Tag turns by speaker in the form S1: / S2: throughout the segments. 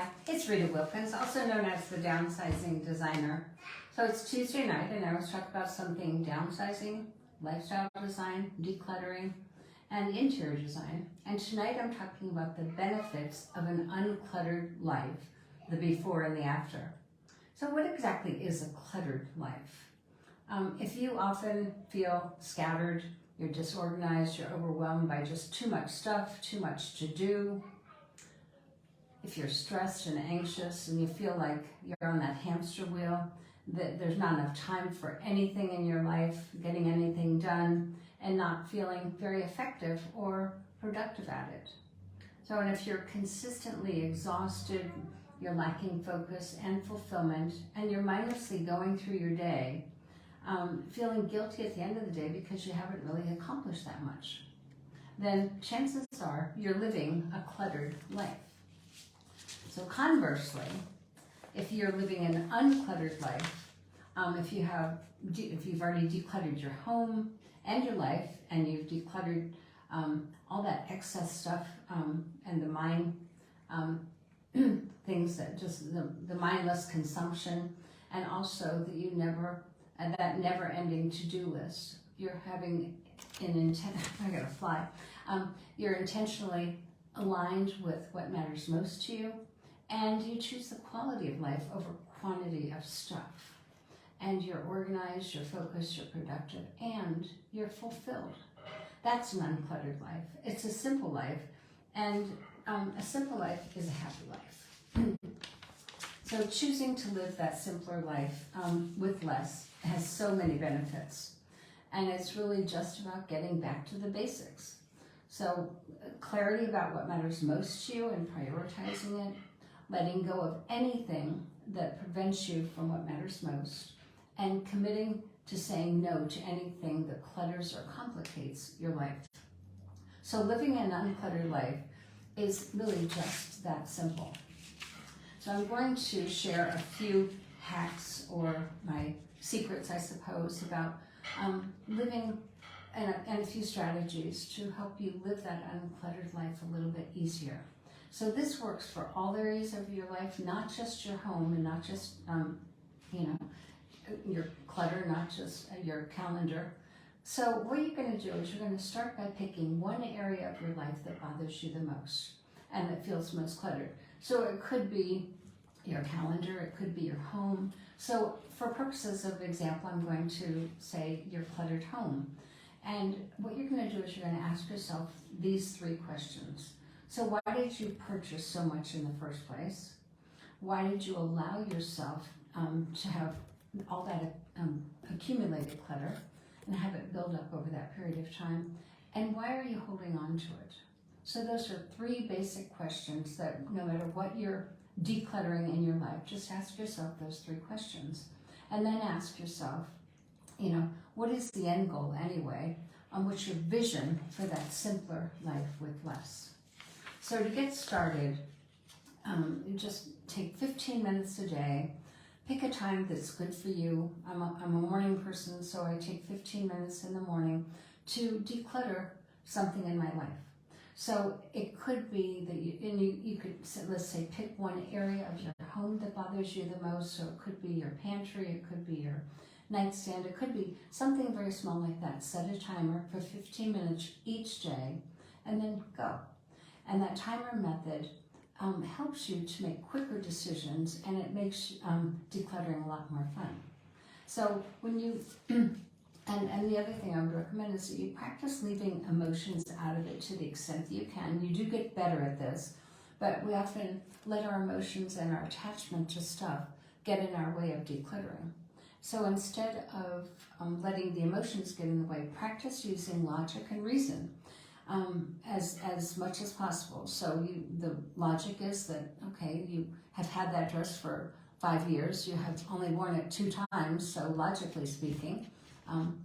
S1: Hi, it's Rita Wilkins, also known as the Downsizing Designer. So it's Tuesday night and I was talking about something downsizing, lifestyle design, decluttering, and interior design. And tonight I'm talking about the benefits of an uncluttered life, the before and the after. So what exactly is a cluttered life? If you often feel scattered, you're disorganized, you're overwhelmed by just too much stuff, too much to do, if you're stressed and anxious and you feel like you're on that hamster wheel, that there's not enough time for anything in your life, getting anything done, and not feeling very effective or productive at it. So, and if you're consistently exhausted, you're lacking focus and fulfillment, and you're mindlessly going through your day, feeling guilty at the end of the day because you haven't really accomplished that much, then chances are you're living a cluttered life. So conversely, if you're living an uncluttered life, if you've already decluttered your home and your life, and you've decluttered all that excess stuff and the mind things that just the mindless consumption, and also that that never-ending to-do list, you're having you're intentionally aligned with what matters most to you. And you choose the quality of life over quantity of stuff. And you're organized, you're focused, you're productive, and you're fulfilled. That's an uncluttered life. It's a simple life, and a simple life is a happy life. So choosing to live that simpler life with less has so many benefits. And it's really just about getting back to the basics. So clarity about what matters most to you and prioritizing it, letting go of anything that prevents you from what matters most, and committing to saying no to anything that clutters or complicates your life. So living an uncluttered life is really just that simple. So I'm going to share a few hacks or my secrets, I suppose, about living and a few strategies to help you live that uncluttered life a little bit easier. So this works for all areas of your life, not just your home and not just, your clutter, not just your calendar. So what you're going to do is you're going to start by picking one area of your life that bothers you the most and that feels most cluttered. So it could be your calendar, it could be your home. So for purposes of example, I'm going to say your cluttered home. And what you're going to do is you're going to ask yourself these three questions. So why did you purchase so much in the first place? Why did you allow yourself to have all that accumulated clutter and have it build up over that period of time? And why are you holding on to it? So those are three basic questions that no matter what you're decluttering in your life, just ask yourself those three questions. And then ask yourself, what is the end goal anyway? What's your vision for that simpler life with less? So to get started, you just take 15 minutes a day. Pick a time that's good for you. I'm a morning person, so I take 15 minutes in the morning to declutter something in my life. So it could be that you could, let's say, pick one area of your home that bothers you the most. So it could be your pantry, it could be your nightstand, it could be something very small like that. Set a timer for 15 minutes each day and then go. And that timer method helps you to make quicker decisions, and it makes decluttering a lot more fun. So when you, and the other thing I would recommend is that you practice leaving emotions out of it to the extent that you can. You do get better at this, but we often let our emotions and our attachment to stuff get in our way of decluttering. So instead of letting the emotions get in the way, practice using logic and reason. As much as possible. So the logic is that, okay, you have had that dress for 5 years, you have only worn it 2 times, so logically speaking,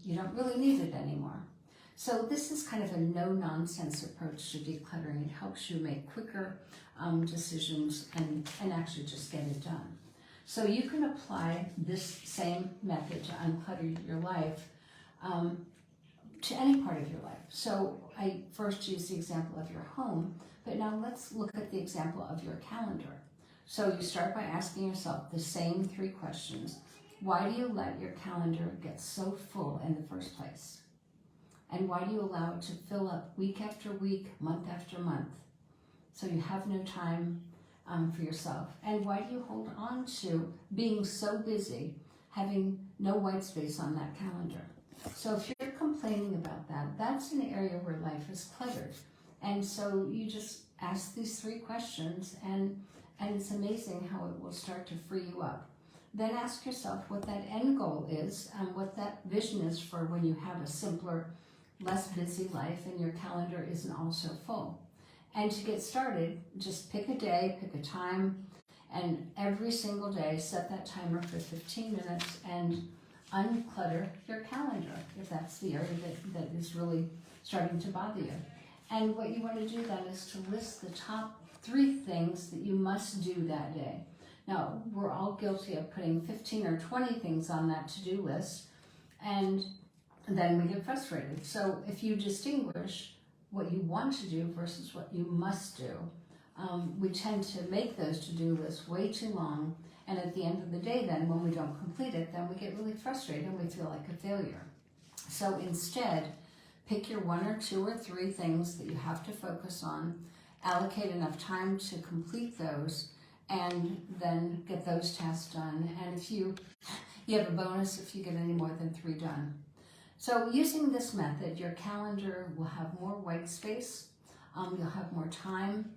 S1: you don't really need it anymore. So this is kind of a no-nonsense approach to decluttering. It helps you make quicker decisions and actually just get it done. So you can apply this same method to unclutter your life to any part of your life. So I first used the example of your home, but now let's look at the example of your calendar. So you start by asking yourself the same 3 questions. Why do you let your calendar get so full in the first place? And why do you allow it to fill up week after week, month after month? So you have no time for yourself. And why do you hold on to being so busy, having no white space on that calendar? So if you're complaining about that, that's an area where life is cluttered. And so you just ask these 3 questions, and it's amazing how it will start to free you up. Then ask yourself what that end goal is and what that vision is for when you have a simpler, less busy life and your calendar isn't all so full. And to get started, just pick a day, pick a time, and every single day set that timer for 15 minutes and unclutter your calendar if that's the area that is really starting to bother you. And what you want to do then is to list the top 3 things that you must do that day. Now, we're all guilty of putting 15 or 20 things on that to-do list, and then we get frustrated. So if you distinguish what you want to do versus what you must do, we tend to make those to-do lists way too long, and at the end of the day then, when we don't complete it, then we get really frustrated and we feel like a failure. So instead, pick your 1 or 2 or 3 things that you have to focus on, allocate enough time to complete those, and then get those tasks done. And if you have a bonus if you get any more than 3 done. So using this method, your calendar will have more white space, you'll have more time,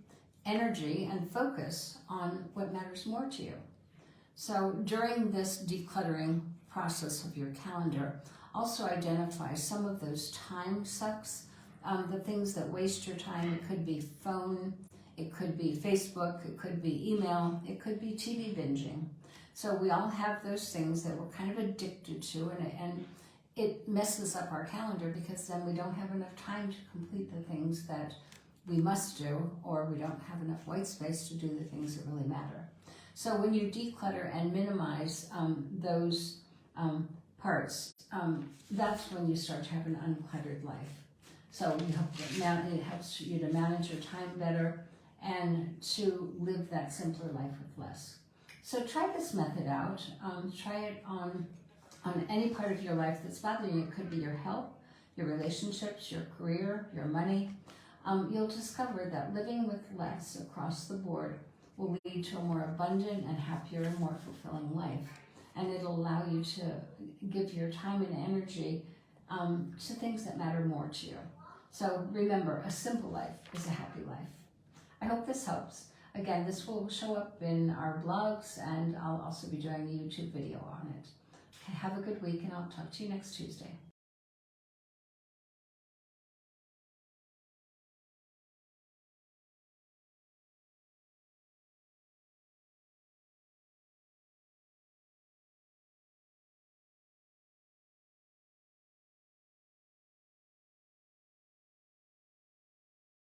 S1: energy, and focus on what matters more to you. So during this decluttering process of your calendar, also identify some of those time sucks, the things that waste your time. It could be phone, it could be Facebook, it could be email, it could be TV binging. So we all have those things that we're kind of addicted to, and it messes up our calendar because then we don't have enough time to complete the things that we must do, or we don't have enough white space to do the things that really matter. So when you declutter and minimize those parts, that's when you start to have an uncluttered life. So it helps you to manage your time better and to live that simpler life with less. So try this method out. Try it on any part of your life that's bothering you. It could be your health, your relationships, your career, your money. You'll discover that living with less across the board will lead to a more abundant and happier and more fulfilling life. And it'll allow you to give your time and energy to things that matter more to you. So remember, a simple life is a happy life. I hope this helps. Again, this will show up in our blogs, and I'll also be doing a YouTube video on it. Okay, have a good week, and I'll talk to you next Tuesday.